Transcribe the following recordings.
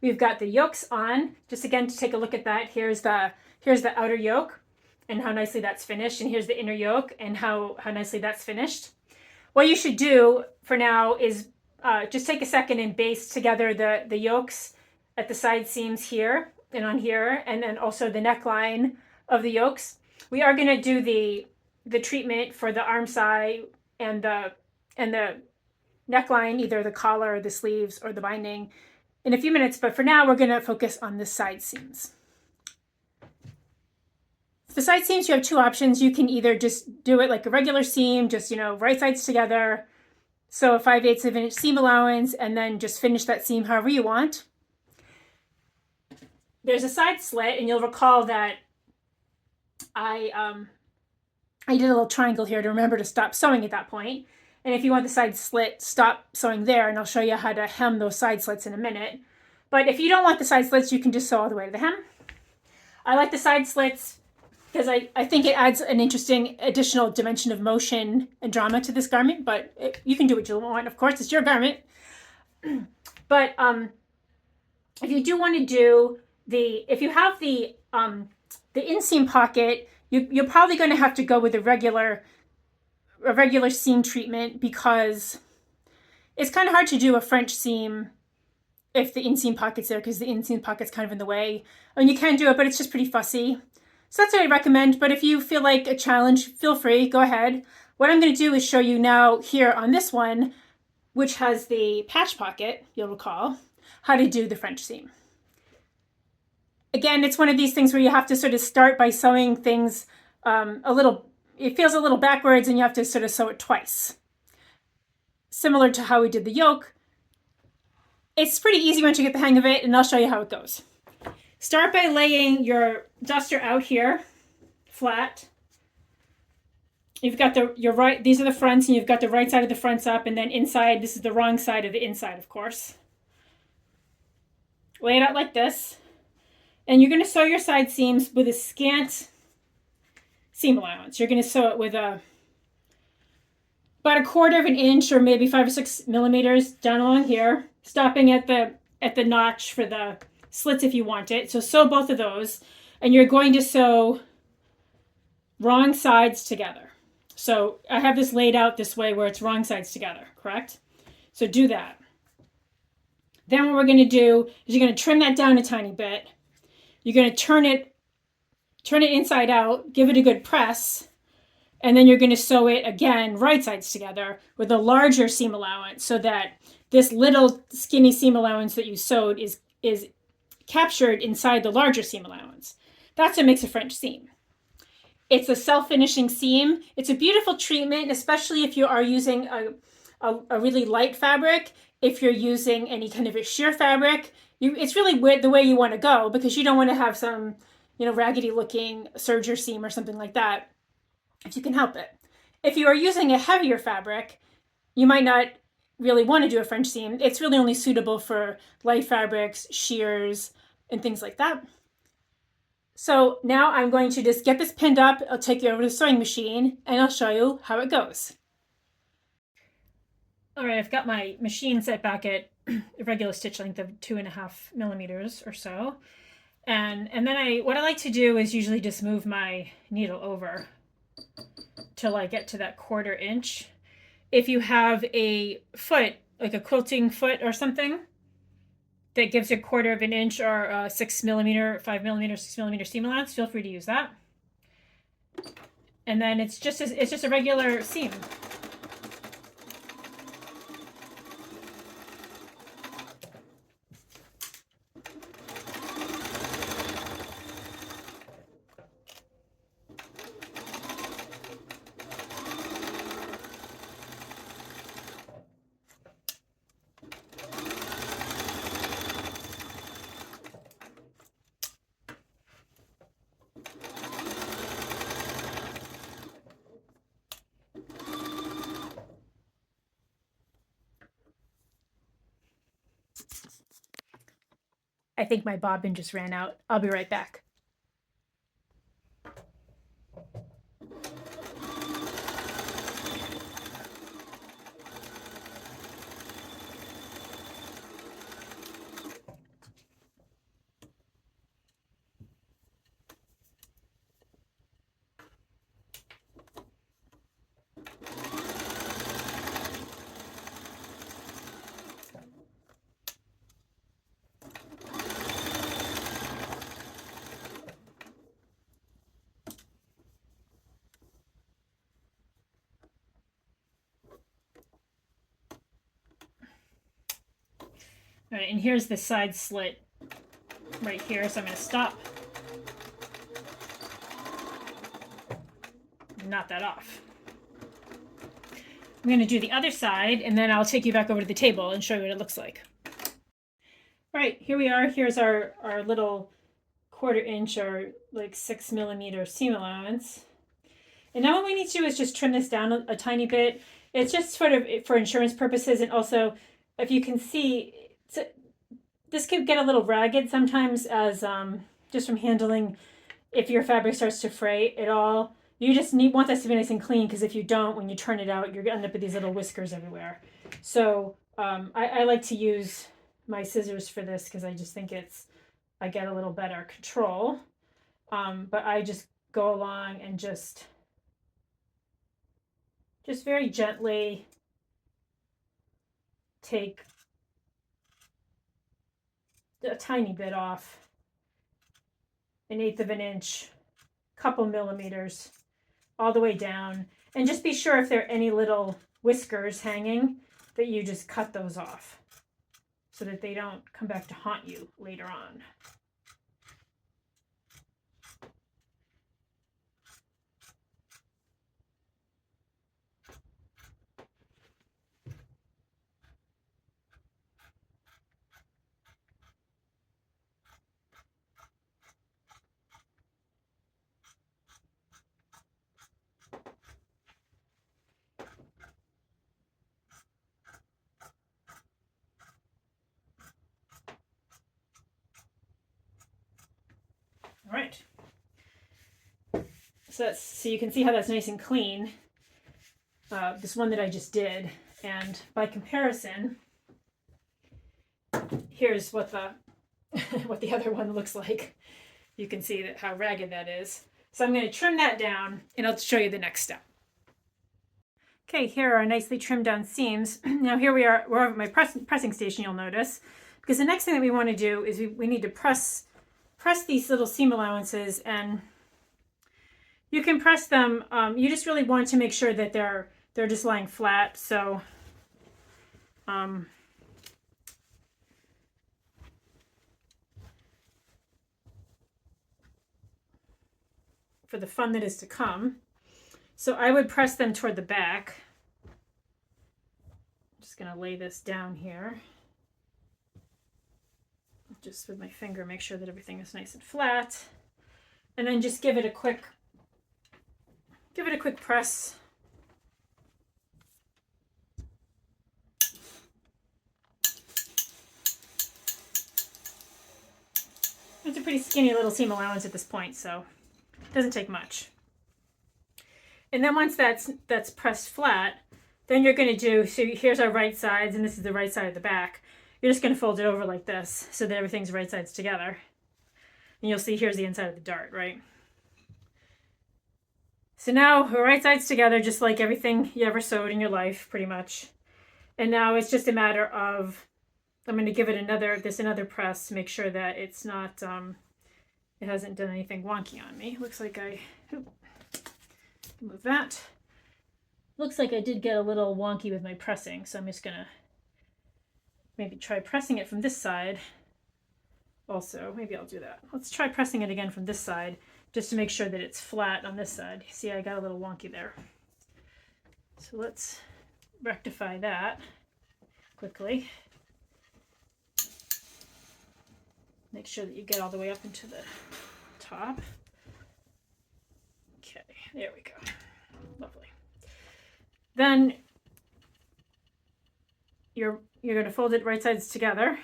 We've got the yolks on. Just again to take a look at that. Here's the outer yoke and how nicely that's finished, and here's the inner yoke and how nicely that's finished. What you should do for now is just take a second and baste together the yolks at the side seams here and on here, and then also the neckline of the yolks. We are going to do the treatment for the arm side and the neckline, either the collar or the sleeves or the binding, in a few minutes, but for now we're going to focus on the side seams. For the side seams, you have two options. You can either just do it like a regular seam, just, right sides together, so a 5/8 of an inch seam allowance, and then just finish that seam however you want. There's a side slit, and you'll recall that I did a little triangle here to remember to stop sewing at that point. And if you want the side slit, stop sewing there, and I'll show you how to hem those side slits in a minute. But if you don't want the side slits, you can just sew all the way to the hem. I like the side slits because I think it adds an interesting additional dimension of motion and drama to this garment, but you can do what you want. Of course, it's your garment. But if you do want to do if you have the inseam pocket, you're probably going to have to go with a regular seam treatment, because it's kind of hard to do a French seam if the inseam pocket's there, because the inseam pocket's kind of in the way. I mean, you can do it, but it's just pretty fussy. So that's what I recommend, but if you feel like a challenge, feel free, go ahead. What I'm going to do is show you now here on this one, which has the patch pocket, you'll recall, how to do the French seam. Again, it's one of these things where you have to sort of start by sewing things it feels a little backwards, and you have to sort of sew it twice. Similar to how we did the yoke. It's pretty easy once you get the hang of it, and I'll show you how it goes. Start by laying your duster out here, flat. You've got these are the fronts, and you've got the right side of the fronts up, and then inside, this is the wrong side of the inside, of course. Lay it out like this. And you're going to sew your side seams with a scant seam allowance. You're going to sew it with about 1/4 of an inch, or maybe 5 or 6 millimeters down along here, stopping at the notch for the slits if you want it. So sew both of those, and you're going to sew wrong sides together. So I have this laid out this way where it's wrong sides together, correct? So do that. Then what we're going to do is you're going to trim that down a tiny bit. You're going to turn it inside out, give it a good press, and then you're going to sew it again right sides together with a larger seam allowance, so that this little skinny seam allowance that you sewed is captured inside the larger seam allowance. That's what makes a French seam. It's a self-finishing seam. It's a beautiful treatment, especially if you are using a really light fabric. If you're using any kind of a sheer fabric, it's really the way you want to go, because you don't want to have some, raggedy looking serger seam or something like that, if you can help it. If you are using a heavier fabric, you might not really want to do a French seam. It's really only suitable for light fabrics, sheers, and things like that. So now I'm going to just get this pinned up. I'll take you over to the sewing machine, and I'll show you how it goes. All right, I've got my machine set back at a regular stitch length of 2.5 millimeters or so. And then what I like to do is usually just move my needle over till I get to that 1/4 inch. If you have a foot, like a quilting foot or something, that gives you 1/4 of an inch, or a 6 millimeter, 5 millimeter, 6 millimeter seam allowance, feel free to use that. And then it's just a regular seam. I think my bobbin just ran out. I'll be right back. All right, and here's the side slit right here, so I'm going to stop. Knot that off. I'm going to do the other side, and then I'll take you back over to the table and show you what it looks like. All right, here we are. Here's our little 1/4 inch or like 6 millimeter seam allowance. And now what we need to do is just trim this down a tiny bit. It's just sort of for insurance purposes, and also if you can see, this could get a little ragged sometimes as just from handling. If your fabric starts to fray at all, you just want this to be nice and clean, because if you don't, when you turn it out, you're gonna end up with these little whiskers everywhere. So I like to use my scissors for this because I just think I get a little better control. But I just go along and just very gently take a tiny bit off, 1/8 of an inch, couple millimeters, all the way down. And just be sure if there are any little whiskers hanging that you just cut those off so that they don't come back to haunt you later on. All right. So you can see how that's nice and clean. This one that I just did, and by comparison, here's what the what the other one looks like. You can see that how ragged that is. So I'm going to trim that down, and I'll show you the next step. Okay, here are our nicely trimmed down seams. Now here we're over at my pressing station, you'll notice, because the next thing that we want to do is we need to press these little seam allowances, and you can press them. You just really want to make sure that they're just lying flat. So for the fun that is to come, so I would press them toward the back. I'm just going to lay this down here. Just with my finger, make sure that everything is nice and flat. And then just give it a quick press. It's a pretty skinny little seam allowance at this point, so it doesn't take much. And then once that's pressed flat, then you're going to do, so here's our right sides, and this is the right side of the back. You're just going to fold it over like this so that everything's right sides together. And you'll see here's the inside of the dart, right? So now we're right sides together, just like everything you ever sewed in your life, pretty much. And now it's just a matter of, I'm going to give it another press to make sure that it's not, it hasn't done anything wonky on me. Looks like move that. Looks like I did get a little wonky with my pressing, so I'm just going to maybe try pressing it from this side. Also, maybe I'll do that. Let's try pressing it again from this side, just to make sure that it's flat on this side. See, I got a little wonky there. So let's rectify that quickly. Make sure that you get all the way up into the top. Okay, there we go. Lovely. Then you're going to fold it right sides together.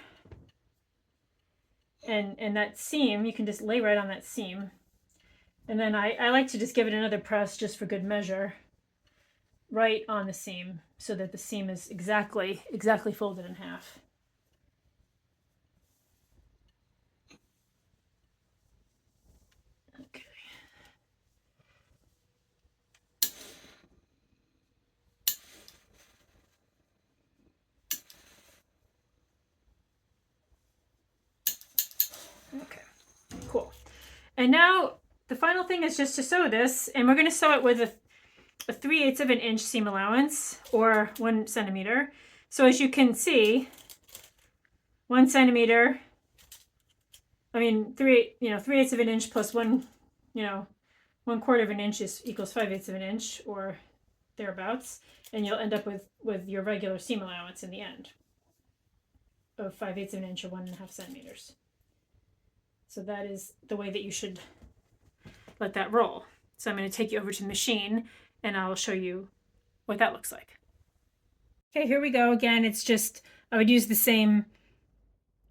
And that seam, you can just lay right on that seam. And then I like to just give it another press just for good measure, right on the seam, so that the seam is exactly folded in half. Okay. And now the final thing is just to sew this, and we're going to sew it with a 3/8 of an inch seam allowance, or 1 centimeter. So as you can see, 1 centimeter, I mean 3/8 of an inch plus 1/4 of an inch equals 5/8 of an inch, or thereabouts, and you'll end up with your regular seam allowance in the end of 5/8 of an inch, or 1.5 centimeters. So that is the way that you should let that roll. So I'm going to take you over to the machine and I'll show you what that looks like. Okay, here we go again. It's just, I would use the same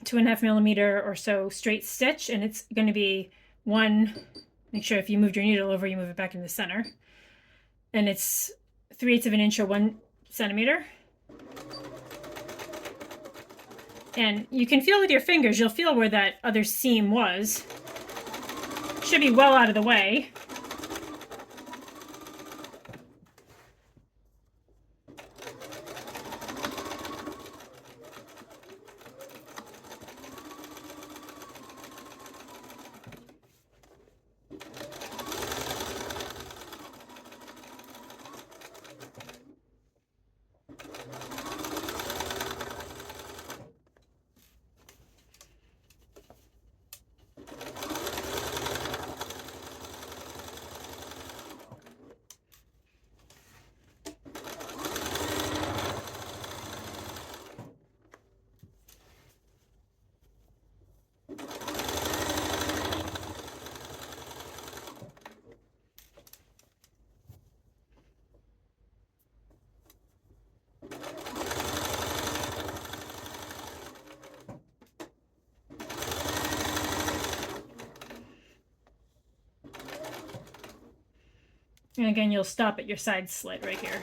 2.5 millimeter or so straight stitch, and it's going to be make sure if you moved your needle over, you move it back in the center. And it's 3/8 of an inch, or 1 centimeter. And you can feel with your fingers, you'll feel where that other seam was. Should be well out of the way. And again, you'll stop at your side slit right here.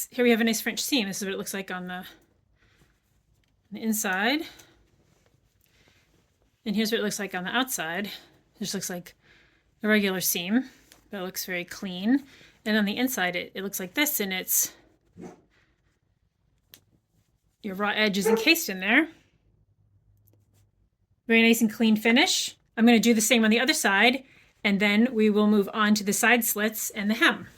Here we have a nice French seam. This is what it looks like on the inside. And here's what it looks like on the outside. It just looks like a regular seam, but it looks very clean. And on the inside, it looks like this, and it's your raw edge is encased in there. Very nice and clean finish. I'm going to do the same on the other side, and then we will move on to the side slits and the hem.